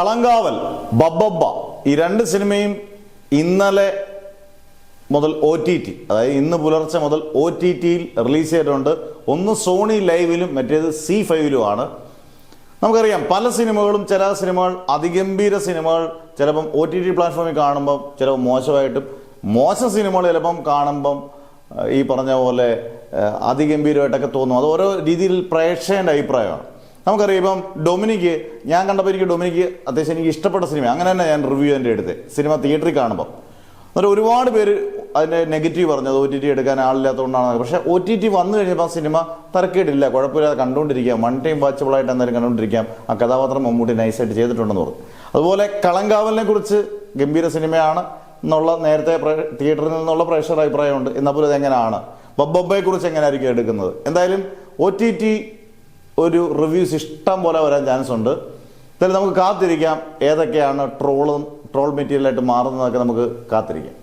കളങ്കാവൽ, ബബ്ബബ്ബ ഈ രണ്ട് സിനിമയും ഇന്നലെ മുതൽ OTT, അതായത് ഇന്ന് പുലർച്ചെ മുതൽ OTTയിൽ റിലീസ് ചെയ്തിട്ടുണ്ട്. ഒന്ന് സോണി ലൈവിലും മറ്റേത് C5ലുമാണ്. നമുക്കറിയാം പല സിനിമകളും, ചില സിനിമകൾ അതിഗംഭീര സിനിമകൾ ചിലപ്പം OTT പ്ലാറ്റ്ഫോമിൽ കാണുമ്പം ചിലപ്പോൾ മോശമായിട്ടും, മോശം സിനിമകൾ ചിലപ്പം കാണുമ്പം ഈ പറഞ്ഞ പോലെ അതിഗംഭീരമായിട്ടൊക്കെ തോന്നും. അത് ഓരോ രീതിയിൽ പ്രേക്ഷകൻ്റെ അഭിപ്രായമാണ്. നമുക്കറിയാം ഇപ്പം ഡൊമിനിക്ക്, ഞാൻ കണ്ടപ്പോൾ എനിക്ക് ഡൊമിനിക്ക് അത്യാവശ്യം എനിക്ക് ഇഷ്ടപ്പെട്ട സിനിമ, അങ്ങനെ തന്നെ ഞാൻ റിവ്യൂ എൻ്റെ എടുത്തത് സിനിമ തിയേറ്ററിൽ കാണുമ്പോൾ. എന്നിട്ട് ഒരുപാട് പേര് അതിൻ്റെ നെഗറ്റീവ് പറഞ്ഞത് OTT എടുക്കാൻ ആളില്ലാത്തതുകൊണ്ടാണ്. പക്ഷേ OTT വന്നു കഴിഞ്ഞപ്പോൾ ആ സിനിമ തരക്കേടില്ല, കുഴപ്പമില്ലാതെ കണ്ടുകൊണ്ടിരിക്കാം, വൺ ടൈം വാച്ചബിളായിട്ട് എന്തായാലും കണ്ടുകൊണ്ടിരിക്കാം. ആ കഥാപാത്രം മമ്മൂട്ടി നൈസായിട്ട് ചെയ്തിട്ടുണ്ടെന്ന് പറഞ്ഞു. അതുപോലെ കളങ്കാവലിനെ കുറിച്ച് ഗംഭീര സിനിമയാണ് എന്നുള്ള നേരത്തെ തിയേറ്ററിൽ നിന്നുള്ള പ്രേക്ഷകരുടെ അഭിപ്രായമുണ്ട്. എന്നാൽ പോലും അതെങ്ങനെയാണ്, ബബ്ബബ്ബയെ കുറിച്ച് എങ്ങനെയായിരിക്കും എടുക്കുന്നത്? എന്തായാലും OTT ഒരു റിവ്യൂസ് ഇഷ്ടം പോലെ വരാൻ ചാൻസ് ഉണ്ട്. എന്തായാലും നമുക്ക് കാത്തിരിക്കാം ഏതൊക്കെയാണ് ട്രോൾ മെറ്റീരിയലായിട്ട് മാറുന്നതൊക്കെ നമുക്ക് കാത്തിരിക്കാം.